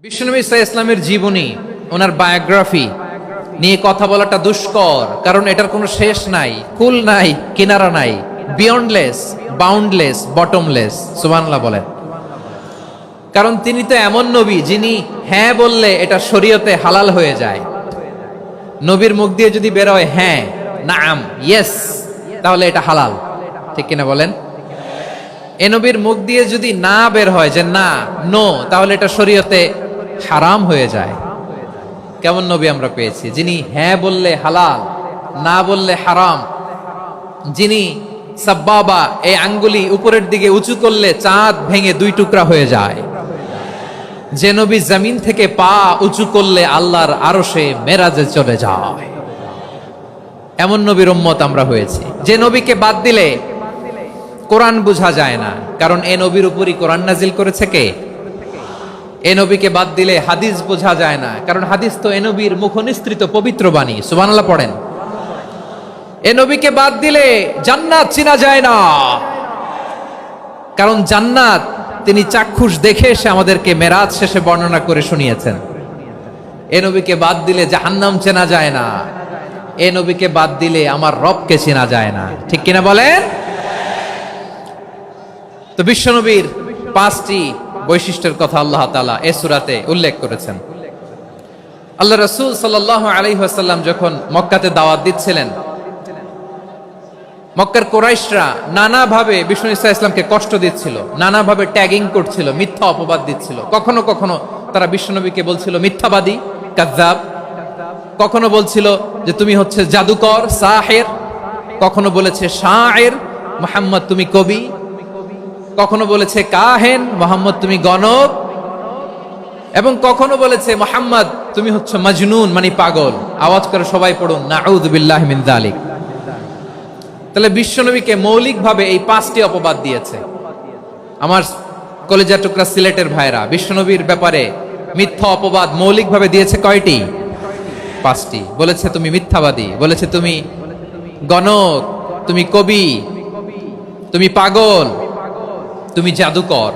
বিশ্বনবী সাল্লাল্লাহু আলাইহি ইসলামের জীবনী, ওনার বায়োগ্রাফি নিয়ে কথা বলাটা দুষ্কর, কারণ এটার কোনো শেষ নাই, কুল নাই, কিনারা নাই, বিয়ন্ডলেস, বাউন্ডলেস, বটমলেস। সুবহানাল্লাহ বলেন। কারণ তিনি তো এমন নবী যিনি হ্যাঁ বললে এটা শরীয়তে হালাল হয়ে যায়। নবীর মুখ দিয়ে যদি বের হয় হ্যাঁ, নাম, ইয়েস, তাহলে এটা হালাল। ঠিক কিনা বলেন? এ নবীর মুখ দিয়ে যদি না বের হয় যে না, নো, তাহলে এটা শরীয়তে হারাম হয়ে যায়। কেমন নবী আমরা পেয়েছি, যিনি হ্যাঁ বললে হালাল, না বললে হারাম, যিনি সাব্বাবা, এই আঙ্গুলি উপরের দিকে উঁচু করলে চাঁদ ভেঙে দুই টুকরা হয়ে যায়, যে নবী জমিন থেকে পা উঁচু করলে আল্লাহর আরশে মেরাজে চলে যায়, এমন নবীর উম্মত আমরা হয়েছি। যে নবীকে বাদ দিলে কোরআন বোঝা যায় না, কারণ এ নবীর উপরই কোরআন নাজিল করেছে কে? এ নবীকে বাদ দিলে হাদিস বোঝা যায় না, কারণ হাদিস তো এ নবীর মুখনিসৃত পবিত্র বাণী। সুবহানাল্লাহ পড়েন। এ নবীকে বাদ দিলে জান্নাত চিনা যায় না, কারণ জান্নাত তিনি চাক্ষুষ দেখে এসে আমাদেরকে মেরাজ শেষে বর্ণনা করে শুনিয়েছেন। এ নবীকে বাদ দিলে জাহান্নাম চেনা যায় না, এ নবীকে বাদ দিলে আমার রবকে চেনা যায় না। ঠিক কিনা বলেন? তো বিশ্বনবীর পাঁচটি বৈশিষ্ট্যের কথা আল্লাহ তাআলা এই সূরাতে উল্লেখ করেছেন। আল্লাহ রাসূল সাল্লাল্লাহু আলাইহি ওয়াসাল্লাম যখন মক্কাতে দাওয়াত দিচ্ছিলেন, মক্কার কুরাইশরা নানাভাবে বিষ্ণু ঈসা ইসলামকে কষ্ট দিচ্ছিল, নানাভাবে ট্যাগিং করছিল, মিথ্যা অপবাদ দিচ্ছিল। কখনো কখনো তারা বিশ্বনবীকে বলছিল মিথ্যাবাদী, কাযযাব। কখনো বলছিল যে তুমি হচ্ছে জাদুকর, সাহের। কখনো বলেছে শায়ের, মুহাম্মদ তুমি কবি। কখনো বলেছে কাহেন, মুহাম্মদ তুমি গণক। এবং কখনো বলেছে মুহাম্মদ তুমি হচ্ছে মাজনুন, মানে পাগল। আওয়াজ করে সবাই পড়ুন নাউযু বিল্লাহি মিন যালিক। তাহলে বিশ্বনবীকে মৌলিকভাবে এই পাঁচটি অপবাদ দিয়েছে। আমার কলেজার টুকরা সিলেটের ভাইরা, বিশ্বনবীর ব্যাপারে মিথ্যা অপবাদ মৌলিকভাবে দিয়েছে কয়টি? পাঁচটি। বলেছে তুমি মিথ্যাবাদী, বলেছে তুমি গণক, তুমি কবি, তুমি পাগল, তুমি জাদুকর।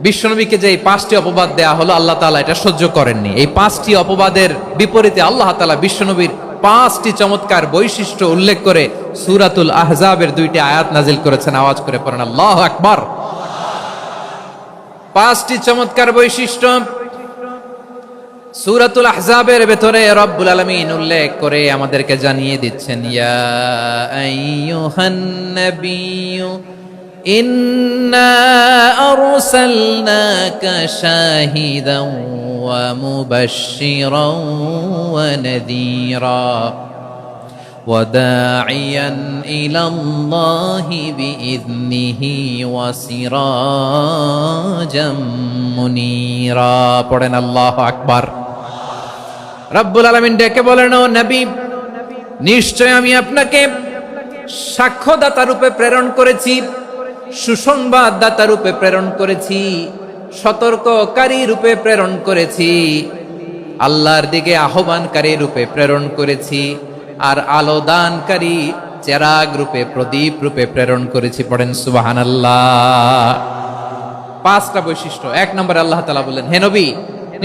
বিশ্বনবীকে যে এই পাঁচটি অপবাদ দেয়া হলো, আল্লাহ তাআলা এটা সহ্য করেননি। এই পাঁচটি অপবাদের বিপরীতে আল্লাহ তাআলা বিশ্বনবীর পাঁচটি চমৎকার বৈশিষ্ট্য উল্লেখ করে সূরাতুল আহজাবের দুইটি আয়াত নাজিল করেছেন। আওয়াজ করে পড়েন আল্লাহু আকবার। পাঁচটি চমৎকার বৈশিষ্ট্য সূরাতুল আহজাবের ভেতরে রব্বুল আলামিন উল্লেখ করে আমাদেরকে জানিয়ে দিচ্ছেন, ইয়া আইয়ুহান নাবিয়্যু ইন্না আরসালনাকা শাহিদান ওয়া মুবাশশিরান ওয়া নাযীরা ওয়া দাঈয়ান ইলাল্লাহি বিইذনিহি ওয়া সিরাজাম মুনীরা। পড়েন আল্লাহু আকবার। রব্বুল আলামিন ডেকে বলেন, ও নবী, নিশ্চয় আমি আপনাকে সাক্ষ্যদাতা রূপে প্রেরণ করেছি, সুসংবাদদাতা রূপে প্রেরণ করেছি, সতর্ককারী রূপে প্রেরণ করেছি, আল্লাহর দিকে আহ্বানকারী রূপে প্রেরণ করেছি, আর আলো দানকারী চেরাগ রূপে, প্রদীপ রূপে প্রেরণ করেছি। পড়েন সুবহানাল্লাহ। পাঁচটা বৈশিষ্ট্য। এক নম্বরে আল্লাহ তাআলা বললেন, হে নবী,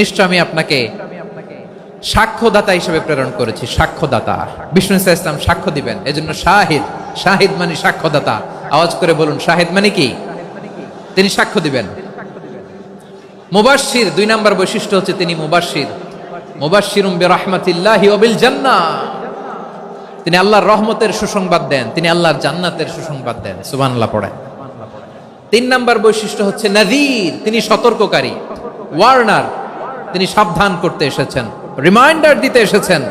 নিশ্চয় আমি আপনাকে সাক্ষ্যদাতা হিসেবে প্রেরণ করেছি। সাক্ষ্যদাতা, বিষ্ণু ঈসা ইসলাম সাক্ষ্য দিবেন, এজন্য শাহিদ। শাহিদ মানে সাক্ষ্যদাতা। আওয়াজ করে বলুন, শাহিদ মানে কি? তিনি সাক্ষ্য দিবেন। মুবাশশির, দুই নম্বর বৈশিষ্ট্য হচ্ছে তিনি মুবাশশির। মুবাশশিরুম বিরাহমাতিল্লাহি ওয়া বিল জান্নাহ। তিনি আল্লাহর রহমতের সুসংবাদ দেন, তিনি আল্লাহর জান্নাতের সুসংবাদ দেন। সুবহানাল্লাহ পড়েন। তিন নম্বর বৈশিষ্ট্য হচ্ছে নাযীর, তিনি সতর্ককারী, ওয়ার্নার। তিনি সাবধান করতে এসেছেন, রিমাইন্ডার দিতে এসেছেন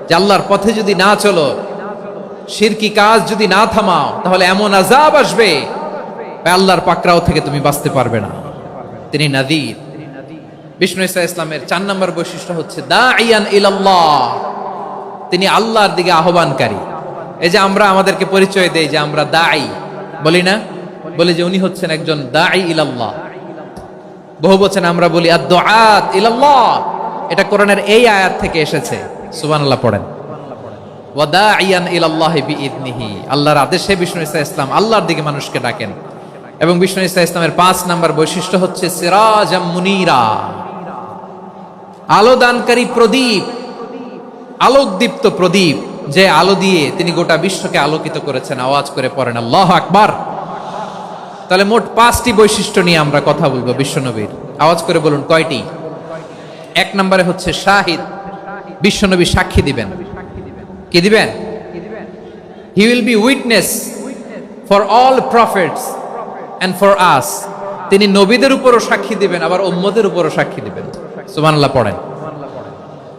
যে আল্লাহর পথে যদি না চলো, শিরকি কাজ যদি না থামাও, তাহলে এমন আযাব আসবে আল্লাহর পাকড়াও থেকে তুমি বাঁচতে পারবে না। তিনি নাযীর। বিষ্ণু ঈসা ইসলামের চার নম্বর বৈশিষ্ট্য হচ্ছে দাঈয়ান ইলাল্লাহ, তিনি আল্লাহর দিকে আহ্বানকারী। এই যে আমরা আমাদেরকে পরিচয় দেই যে আমরা দাঈ, বলি না? বলি যে উনি হচ্ছেন একজন দাঈ ইলাল্লাহ। বহু বচনে আমরা বলি আদ-দুআত ইলাল্লাহ। এটা কোরআনের এই আয়াত থেকে এসেছে। সুবহানাল্লাহ পড়েন। ওয়া দাঈয়ান ইলাল্লাহি বিইذনিহি, আল্লাহর আদেশে বিষ্ণু ঈসা ইসলাম আল্লাহর দিকে মানুষকে ডাকেন। এবং বিষ্ণু ঈসা ইসলামের 5 নাম্বার বৈশিষ্ট্য হচ্ছে সিরাজাম মুনীরা, আলোদানকারী প্রদীপ, আলোকদীপ্ত প্রদীপ, যে আলো দিয়ে তিনি গোটা বিশ্বকে আলোকিত করেছেন। আওয়াজ করে পড়েন আল্লাহু আকবার। তাহলে মোট 5টি বৈশিষ্ট্য নিয়ে আমরা কথা বলবো বিশ্বনবীর। আওয়াজ করে বলুন কয়টি? 1 নম্বরে হচ্ছে শাহিদ, বিশ্বনবী সাক্ষী দিবেন। কি দিবেন? He will be witness for all prophets and for us. তিনি নবীদের উপরও সাক্ষী দিবেন, আবার উম্মতের উপরও সাক্ষী দিবেন। সুবহানাল্লাহ পড়েন।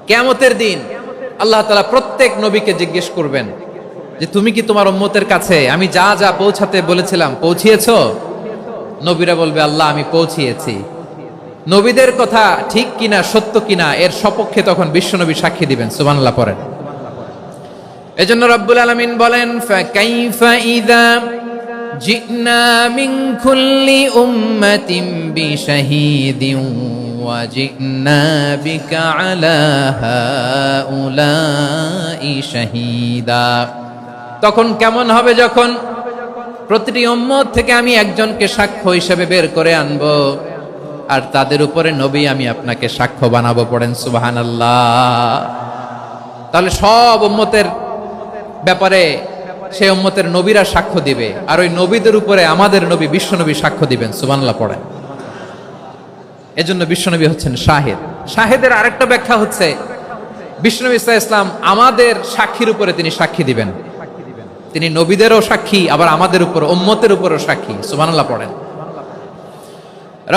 কিয়ামতের দিন আল্লাহ তাআলা প্রত্যেক নবীকে জিজ্ঞেস করবেন যে তুমি কি তোমার উম্মতের কাছে আমি যা যা পৌঁছাতে বলেছিলাম পৌঁছিয়েছো? নবীরা বলবে আল্লাহ আমি পৌঁছিয়েছি। নবীদের কথা ঠিক কিনা, সত্য কিনা, এর সপক্ষে তখন বিশ্বনবী সাক্ষী দিবেন। সুবহানাল্লাহ পড়েন। এজন্য রব্বুল আলামিন বলেন ফাকাইফা ইযা জিনা মিন কুল্লি উম্মাতিন বিশাহীদিন ওয়া জিনা বিকা আলা হাউলাই শাহীদা। তখন কেমন হবে যখন প্রতিটি উম্মত থেকে আমি একজনকে সাক্ষ্য হিসেবে বের করে আনবো, আর তাদের উপরে নবী আমি আপনাকে সাক্ষ্য বানাবো। পড়েন সুবহানাল্লাহ। তাহলে সব উম্মতের ব্যাপারে সেই উম্মতের নবীরা সাক্ষ্য দিবে, আর ওই নবীদের উপরে আমাদের নবী বিশ্বনবী সাক্ষ্য দিবেন। সুবহানাল্লাহ পড়েন। এজন্য বিশ্বনবী হচ্ছেন শাহিদ। শাহিদের আরেকটা ব্যাখ্যা হচ্ছে বিশ্বনবী সাল্লাল্লাহু আলাইহি ওয়াসাল্লাম আমাদের সাক্ষীর উপরে তিনি সাক্ষী দিবেন। তিনি নবীদেরও সাক্ষী, আবার আমাদের উপর উম্মতের উপরও সাক্ষী। সুবহানাল্লাহ পড়েন।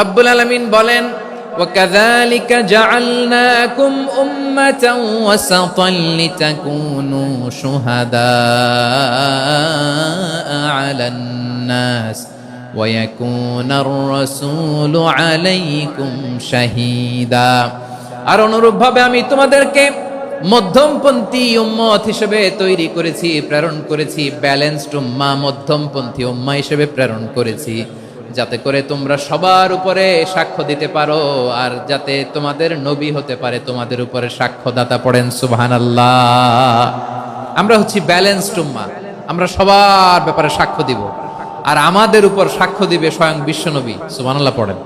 রব্বুল আলামিন বলেন وَكَذَلِكَ جَعَلْنَاكُمْ أُمَّةً وَسَطًا لِتَكُونُوا شُهَدَاءَ عَلَى النَّاسِ وَيَكُونَ الرَّسُولُ عَلَيْكُمْ شَهِيدًا। আর অনুরূপভাবে আমি তোমাদেরকে মধ্যমপন্থী উম্মত হিসেবে তৈরি করেছি, প্রেরণ করেছি। ব্যালেন্সড উম্মাহ, মধ্যমপন্থী উম্মাহ হিসেবে প্রেরণ করেছি, যাতে করে তোমরা সবার উপরে সাক্ষ্য দিতে পারো, আর যাতে তোমাদের নবী হতে পারে তোমাদের উপরে সাক্ষ্যদাতা। পড়েন সুবহানাল্লাহ। আমরা হচ্ছি ব্যালেন্সড উম্মাহ, আমরা সবার ব্যাপারে সাক্ষ্য দিব, আর আমাদের উপর সাক্ষ্য দিবে স্বয়ং বিশ্বনবী। সুবহানাল্লাহ পড়েন।